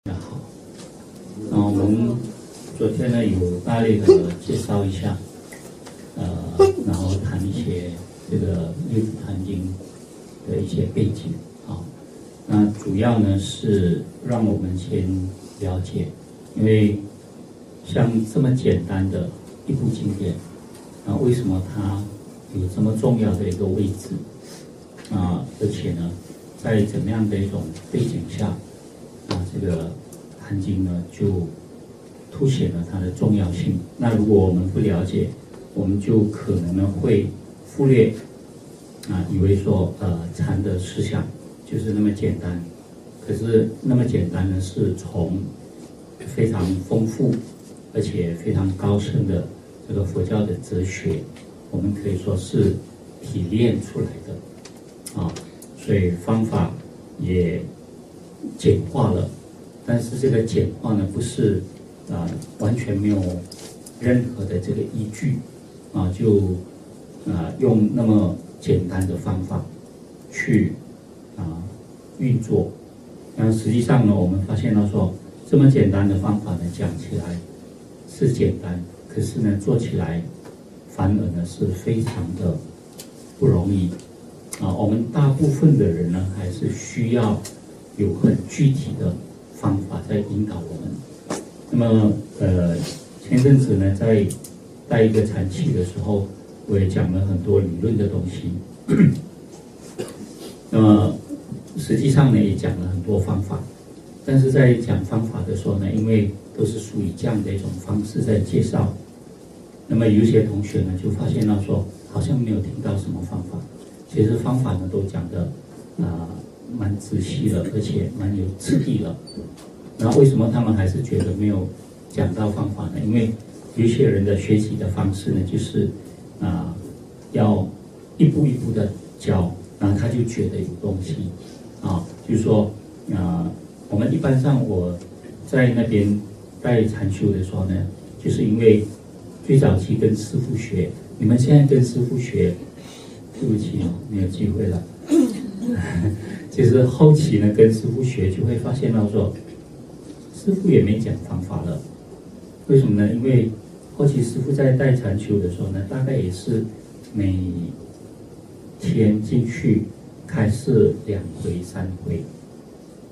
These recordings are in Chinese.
好，我们昨天呢有大略的介绍一下，然后谈一些这个《六祖坛经》的一些背景。好，那主要呢是让我们先了解，因为像这么简单的一部经典，为什么它有这么重要的一个位置？而且呢，在怎么样的一种背景下，这个坛经呢就凸显了它的重要性。那如果我们不了解，我们就可能呢会忽略，以为说禅的思想就是那么简单。可是那么简单呢，是从非常丰富而且非常高深的这个佛教的哲学，我们可以说是提炼出来的。所以方法也简化了，但是这个简化呢，不是完全没有任何的这个依据就用那么简单的方法去运作。那实际上呢，我们发现到说，这么简单的方法呢，讲起来是简单，可是呢，做起来反而呢是非常的不容易。我们大部分的人呢，还是需要有很具体的方法在引导我们。那么，前阵子呢，在带一个禅期的时候，我也讲了很多理论的东西。那么，实际上呢，也讲了很多方法。但是在讲方法的时候呢，因为都是属于这样的一种方式在介绍，那么有些同学呢，就发现到说，好像没有听到什么方法。其实方法呢都讲的蛮仔细了，而且蛮有次第了。然后为什么他们还是觉得没有讲到方法呢？因为有些人的学习的方式呢，就是要一步一步的教，然后他就觉得有东西就是说我们一般上我在那边带禅修的时候呢，就是因为最早期跟师父学，你们现在跟师父学。对不起没有机会了。其实后期呢，跟师父学就会发现到说，师父也没讲方法了。为什么呢？因为后期师父在带禅修的时候呢，大概也是每天进去开示2回3回，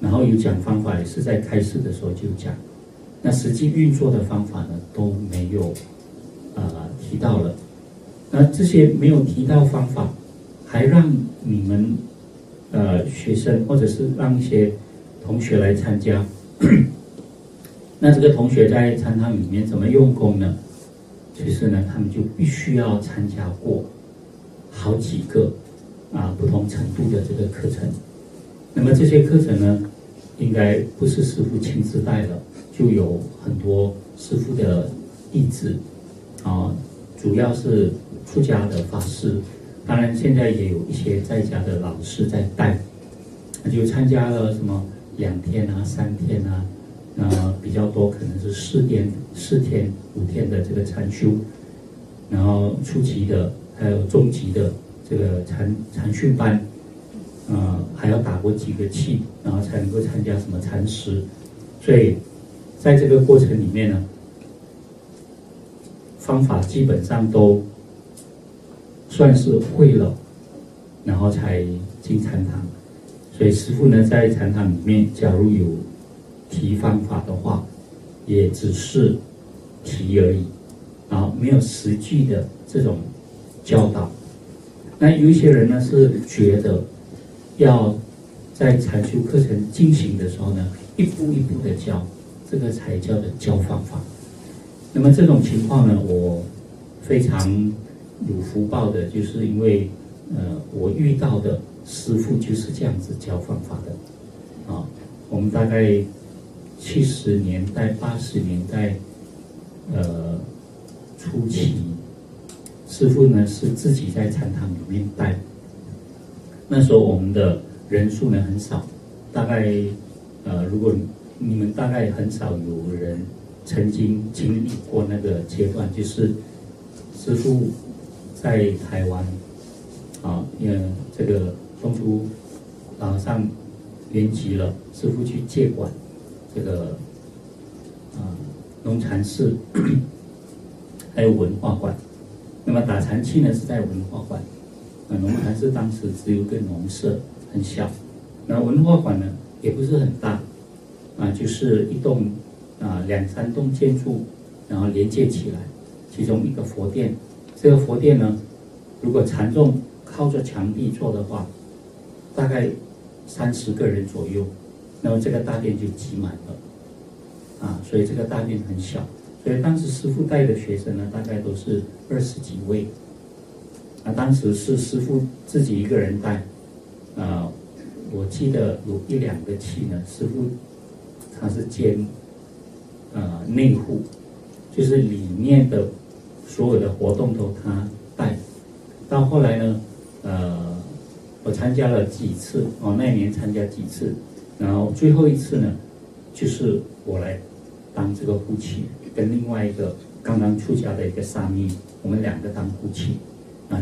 然后有讲方法也是在开示的时候就讲，那实际运作的方法呢都没有提到了。那这些没有提到方法，还让你们学生或者是让一些同学来参加，那这个同学在禅堂里面怎么用功呢？其实呢，他们就必须要参加过好几个不同程度的这个课程。那么这些课程呢，应该不是师父亲自带了，就有很多师父的弟子主要是出家的法师，当然现在也有一些在家的老师在带，就参加了什么2天3天比较多可能是4天5天的这个禅修，然后初级的还有中级的这个禅训班，还要打过几个气，然后才能够参加什么禅师。所以在这个过程里面呢，方法基本上都算是会了，然后才进禅堂。所以师父呢，在禅堂里面，假如有提方法的话，也只是提而已，没有实际的这种教导。那有一些人呢，是觉得要在禅修课程进行的时候呢，一步一步的教，这个才叫的教方法。那么这种情况呢，我非常有福报的，就是因为我遇到的师父就是这样子教方法的我们大概70年代80年代初期，师父呢是自己在禅堂里面带，那时候我们的人数呢很少，大概如果你们大概很少有人曾经经历过那个阶段，就是师父在台湾这个东珠上圆寂了，师父去接管，这个农禅寺，还有文化馆。那么打禅器呢是在文化馆，农禅寺当时只有一个农舍，很小。那文化馆呢也不是很大，就是一栋2-3栋建筑，然后连接起来，其中一个佛殿。这个佛殿呢，如果禅众靠着墙壁坐的话，大概30个人左右，那么这个大殿就挤满了，所以这个大殿很小。所以当时师父带的学生呢，大概都是20几位，当时是师父自己一个人带，我记得有1-2个器呢，师父他是兼内护，就是里面的所有的活动都他带。到后来呢，我参加了几次，那一年参加几次，然后最后一次呢，就是我来当这个护器，跟另外一个刚刚出家的一个沙弥，我们2个当护器，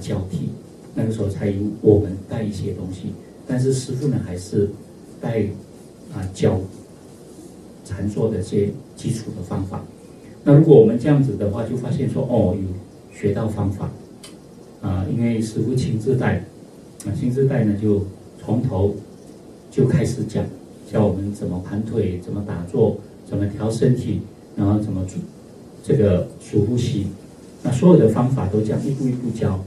交替。那个时候才由我们带一些东西，但是师父呢还是带教禅坐的一些基础的方法。那如果我们这样子的话，就发现说有学到方法因为师父亲自带，亲自带呢就从头就开始讲，教我们怎么盘腿，怎么打坐，怎么调身体，然后怎么这个数呼吸，那所有的方法都这样一步一步教。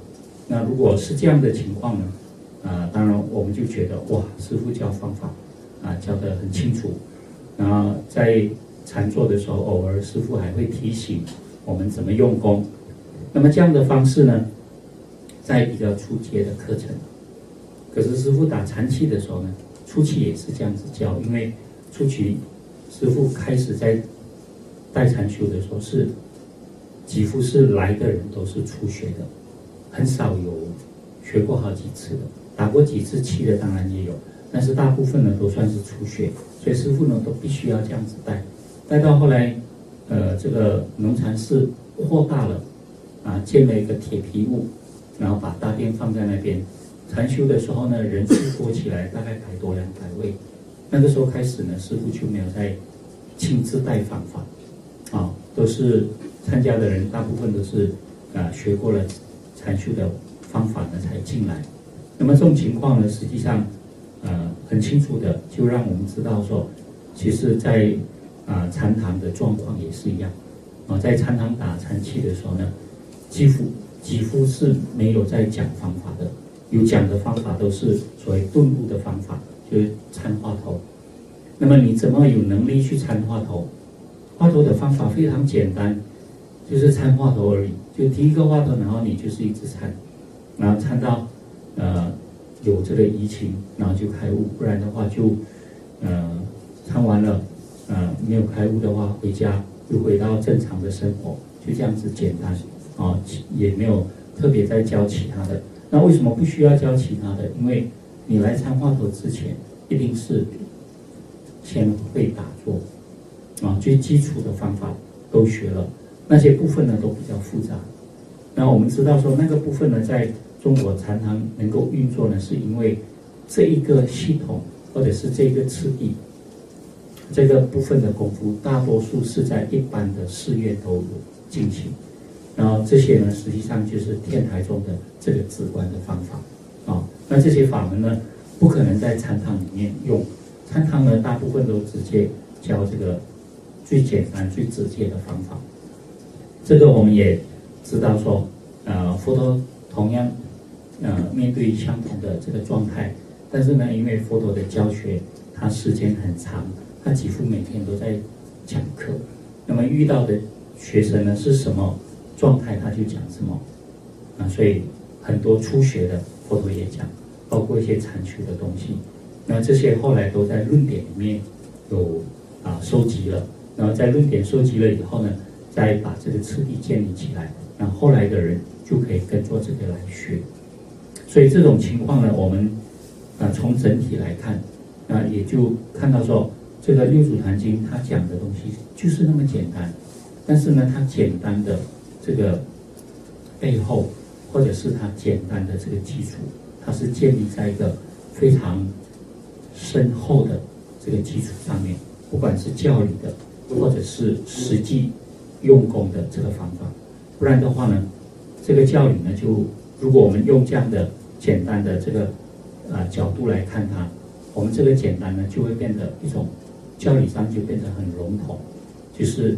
那如果是这样的情况呢，当然我们就觉得哇，师父教方法教得很清楚。然后在禅坐的时候，偶尔师父还会提醒我们怎么用功。那么这样的方式呢，在比较初阶的课程，可是师父打禅期的时候呢，初期也是这样子教，因为初期师父开始在带禅修的时候几乎是来的人都是初学的，很少有学过好几次的，打过几次期的当然也有，但是大部分呢都算是初学，所以师父呢都必须要这样子带到后来，这个农禅寺扩大了，建了一个铁皮屋，然后把大殿放在那边。禅修的时候呢，人数多起来，大概100多200位。那个时候开始呢，师父就没有再亲自带方法，都是参加的人大部分都是学过了禅修的方法呢才进来。那么这种情况呢，实际上很清楚的就让我们知道说，其实在禅堂的状况也是一样，在禅堂打禅期的时候呢，几乎是没有在讲方法的，有讲的方法都是所谓顿悟的方法，就是参话头。那么你怎么有能力去参话头？话头的方法非常简单，就是参话头而已，就提一个话头，然后你就是一直参，然后参到有这个移情，然后就开悟，不然的话就参完了没有开悟的话，回家又回到正常的生活，就这样子简单也没有特别再教其他的。那为什么不需要教其他的？因为你来参话头之前，一定是先会打坐最基础的方法都学了，那些部分呢都比较复杂。那我们知道说那个部分呢，在中国禅堂能够运作呢，是因为这一个系统或者是这个次第，这个部分的功夫，大多数是在一般的寺院都有进行。然后这些呢，实际上就是天台宗的这个止观的方法那这些法门呢，不可能在禅堂里面用。禅堂呢，大部分都直接教这个最简单、最直接的方法。这个我们也知道说，佛陀同样面对相同的这个状态，但是呢，因为佛陀的教学，他时间很长，他几乎每天都在讲课。那么遇到的学生呢是什么状态，他就讲什么所以很多初学的佛陀也讲，包括一些禅修的东西。那这些后来都在论点里面有收集了，然后在论点收集了以后呢，再把这个次第建立起来，然后后来的人就可以跟着这个来学。所以这种情况呢，我们从整体来看，也就看到说，这个《六祖坛经》它讲的东西就是那么简单，但是呢，它简单的这个背后，或者是它简单的这个基础，它是建立在一个非常深厚的这个基础上面，不管是教理的，或者是实际用功的这个方法。不然的话呢，这个教理呢，就如果我们用这样的简单的这个角度来看它，我们这个简单呢就会变得一种教理上就变得很笼统，就是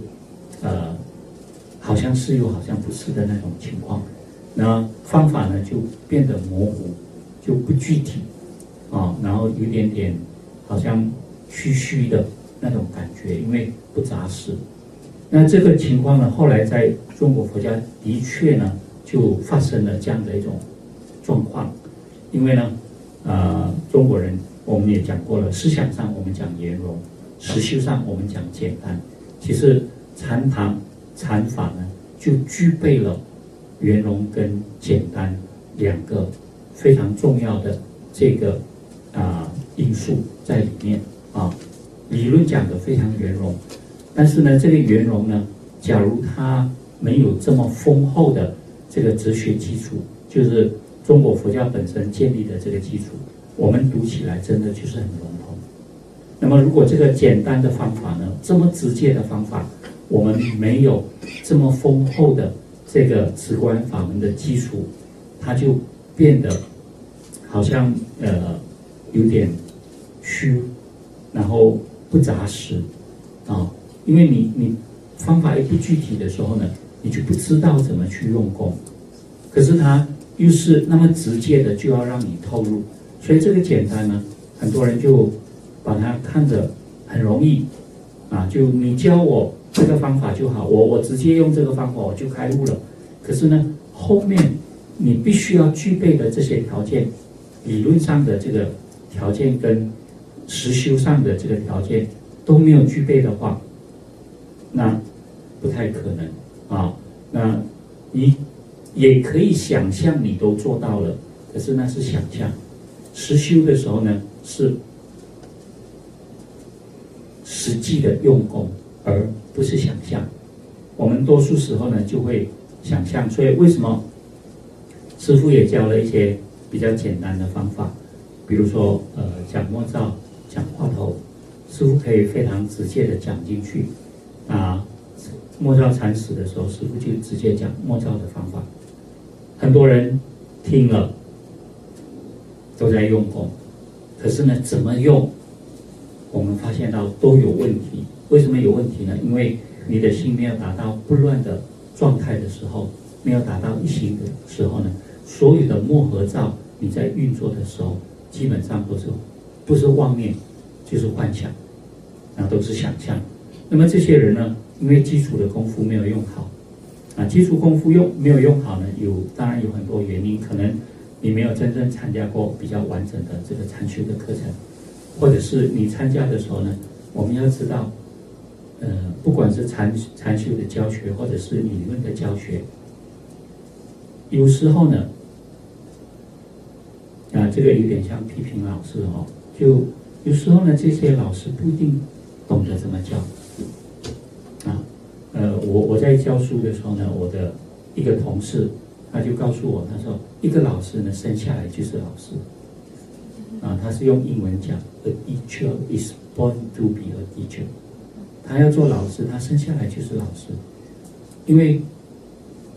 好像是又好像不是的那种情况。那方法呢就变得模糊，就不具体然后有点点好像虚虚的那种感觉，因为不扎实。那这个情况呢，后来在中国佛教的确呢就发生了这样的一种状况。因为呢中国人我们也讲过了，思想上我们讲圆融，实修上我们讲简单。其实禅堂禅法呢就具备了圆融跟简单两个非常重要的这个因素在里面理论讲的非常圆融，但是呢这个圆融呢，假如它没有这么丰厚的这个哲学基础，就是中国佛教本身建立的这个基础，我们读起来真的就是很笼统。那么如果这个简单的方法呢，这么直接的方法，我们没有这么丰厚的这个直观法门的基础，它就变得好像有点虚，然后不扎实因为你方法一不具体的时候呢，你就不知道怎么去用功，可是它又是那么直接的就要让你透入，所以这个简单呢，很多人就把它看得很容易就你教我这个方法就好，我直接用这个方法我就开悟了。可是呢，后面你必须要具备的这些条件，理论上的这个条件跟实修上的这个条件都没有具备的话，那不太可能那你也可以想象你都做到了，可是那是想象。实修的时候呢，是实际的用功，而不是想象。我们多数时候呢就会想象，所以为什么师父也教了一些比较简单的方法，比如说讲默照、讲话头，师父可以非常直接的讲进去默照禅师的时候，师父就直接讲默照的方法，很多人听了都在用功，可是呢怎么用，我们发现到都有问题。为什么有问题呢？因为你的心没有达到不乱的状态的时候，没有达到一心的时候呢，所有的默合照你在运作的时候，基本上都是不是妄念就是幻想，都是想象。那么这些人呢，因为基础的功夫没有用好基础功夫没有用好呢，当然有很多原因，可能你没有真正参加过比较完整的这个禅修的课程，或者是你参加的时候呢，我们要知道不管是禅修的教学或者是理论的教学，有时候呢这个有点像批评老师就有时候呢这些老师不一定懂得怎么教我在教书的时候呢，我的一个同事他就告诉我，他说一个老师呢生下来就是老师他是用英文讲 A teacher is born to be a teacher， 他要做老师，他生下来就是老师。因为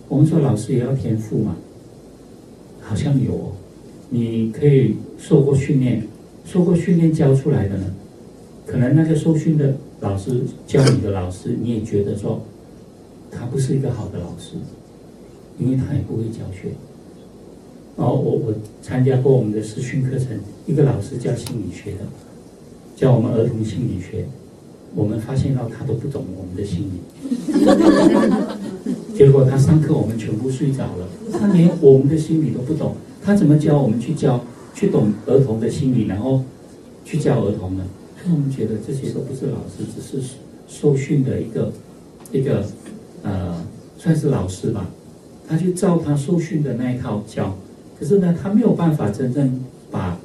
我们说老师也要天赋嘛，好像有你可以受过训练教出来的呢，可能那个受训的老师教你的老师，你也觉得说他不是一个好的老师，因为他也不会教学我参加过我们的视讯课程，一个老师教心理学的，教我们儿童心理学，我们发现到他都不懂我们的心理结果他上课我们全部睡着了，他连我们的心理都不懂，他怎么教我们去懂儿童的心理，然后去教儿童呢？我们觉得这些都不是老师，只是受训的一个算是老师吧，他就照他受训的那一套教，可是呢他没有办法真正把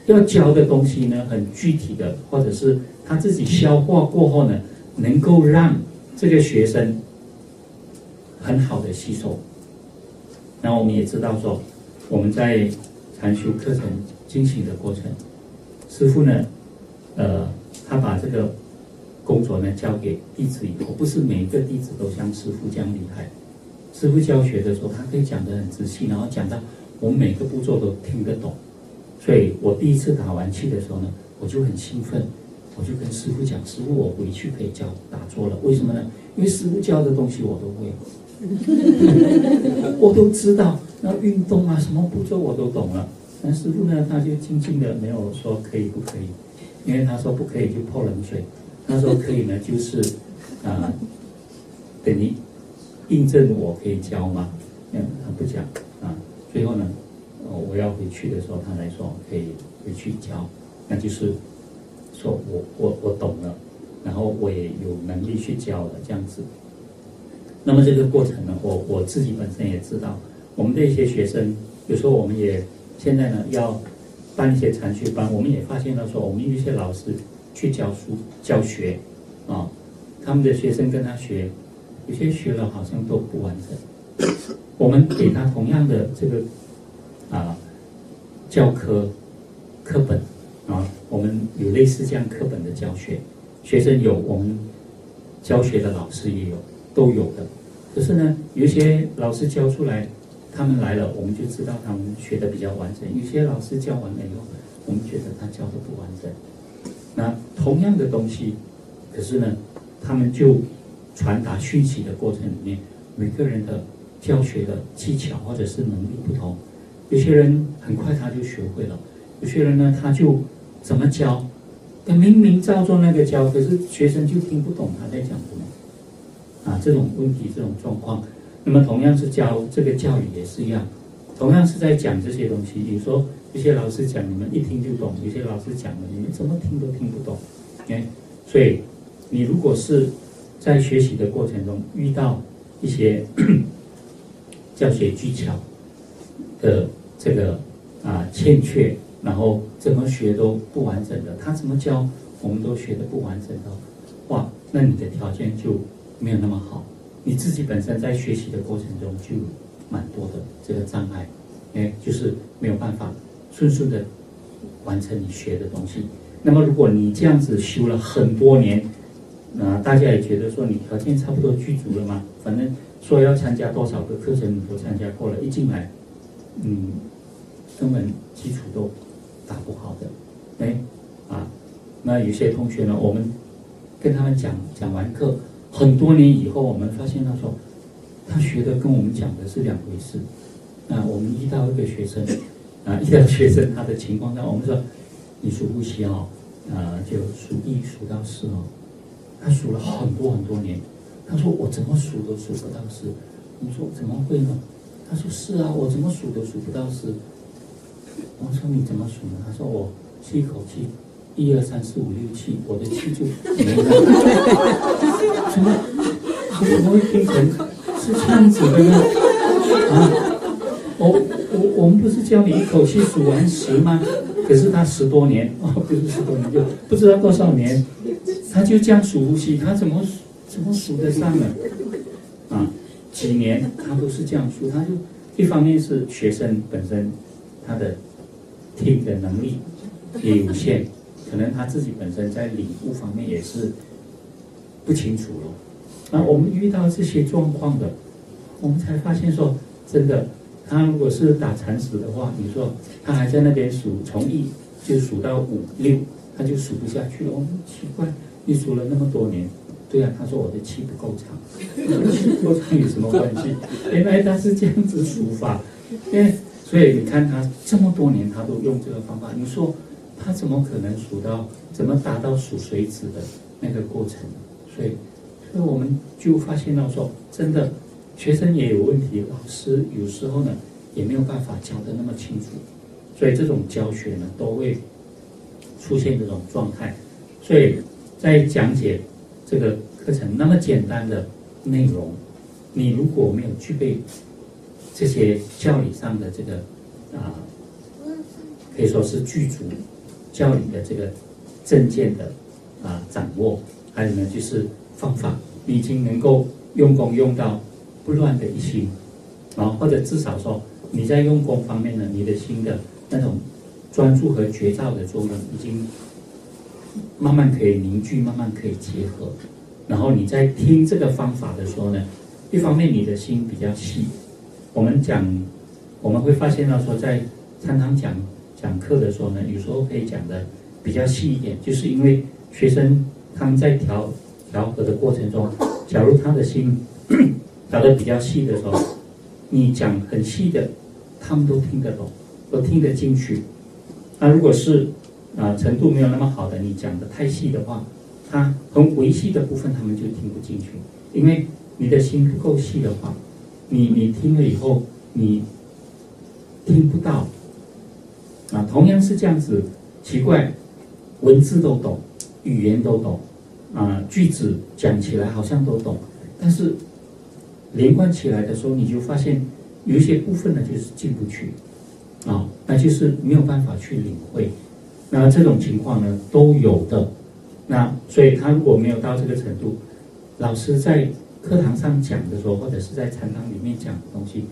要教的东西呢很具体的，或者是他自己消化过后呢，能够让这个学生很好的吸收。那我们也知道说，我们在禅修课程进行的过程，师父呢他把这个工作呢交给弟子以后，不是每一个弟子都像师父这样厉害。师父教学的时候，他可以讲得很仔细，然后讲到我们每个步骤都听得懂。所以我第一次打完气的时候呢，我就很兴奋，我就跟师父讲：“师父，我回去可以教打坐了。为什么呢？因为师父教的东西我都会，我都知道。那运动啊，什么步骤我都懂了。那师父呢，他就静静的没有说可以不可以，因为他说不可以就泼冷水，他说可以呢，就是等于印证我可以教嘛。他不讲啊。最后呢，我要回去的时候，他来说可以回去教，那就是说我懂了，然后我也有能力去教了这样子。那么这个过程呢，我自己本身也知道，我们的一些学生，有时候我们也现在呢要办一些禅学班，我们也发现到说，我们有一些老师去教学啊，他们的学生跟他学，有些学了好像都不完整。我们给他同样的这个教科课本啊，我们有类似这样课本的教学，学生有，我们教学的老师也有，都有的。可是呢，有一些老师教出来，他们来了，我们就知道他们学的比较完整；有些老师教完了以后，我们觉得他教的不完整。那同样的东西，可是呢，他们就传达讯息的过程里面，每个人的教学的技巧或者是能力不同。有些人很快他就学会了，有些人呢他就怎么教，他明明照着那个教，可是学生就听不懂他在讲什么。这种问题，这种状况，那么同样是这个教育也是一样，同样是在讲这些东西。有时候有些老师讲你们一听就懂，有些老师讲了你们怎么听都听不懂。所以你如果是在学习的过程中遇到一些教学技巧的这个欠缺，然后怎么学都不完整的，他怎么教我们都学得不完整的，哇，那你的条件就没有那么好，你自己本身在学习的过程中就蛮多的这个障碍，就是没有办法顺顺的完成你学的东西。那么如果你这样子修了很多年，大家也觉得说你条件差不多具足了嘛，反正说要参加多少个课程你都参加过了，一进来，根本基础都打不好的，那有些同学呢，我们跟他们讲完课。很多年以后，我们发现他说，他学的跟我们讲的是两回事。我们遇到一个学生，他的情况下，我们说，你数呼吸就数1数到4他数了很多很多年。他说我怎么数都数不到4。我说怎么会呢？他说是啊，我怎么数都数不到4。我说你怎么数呢？他说我吸一口气。1、2、3、4、5、6、7，我的气就没了。怎么会变成是这样子的呢？我们不是教你一口气数完10吗？可是他10多年，不是10多年，就不知道多少年，他就这样数呼吸，他怎么数得上呢？几年他都是这样数，他就一方面是学生本身他的听的能力也有限。可能他自己本身在领悟方面也是不清楚了。那我们遇到这些状况的，我们才发现说，真的，他如果是打禅师的话，你说他还在那边数，从1就数到5、6，他就数不下去了。奇怪，你数了那么多年，对啊，他说我的气不够长，气不够长有什么关系？原来他是这样子数法，所以你看他这么多年他都用这个方法，你说。他怎么可能怎么达到数水子的那个过程？所以我们就发现到说，真的，学生也有问题，老师有时候呢也没有办法教得那么清楚，所以这种教学呢都会出现这种状态。所以在讲解这个课程那么简单的内容，你如果没有具备这些教理上的这个可以说是具足。教理的这个正见的掌握，还有呢就是方法，你已经能够用功用到不乱的一心，或者至少说你在用功方面呢，你的心的那种专注和觉照的作用已经慢慢可以凝聚，慢慢可以结合。然后你在听这个方法的时候呢，一方面你的心比较细。我们会发现到说，在常常讲课的时候呢，有时候可以讲的比较细一点，就是因为学生他们在调和的过程中，假如他的心调得比较细的时候，你讲很细的，他们都听得懂，都听得进去。那如果是程度没有那么好的，你讲的太细的话，他很微细的部分他们就听不进去，因为你的心不够细的话，你听了以后你听不到。同样是这样子，奇怪，文字都懂，语言都懂，句子讲起来好像都懂，但是连贯起来的时候，你就发现有一些部分呢就是进不去，那就是没有办法去领会。那这种情况呢都有的。那所以他如果没有到这个程度，老师在课堂上讲的时候，或者是在禅堂里面讲的东西，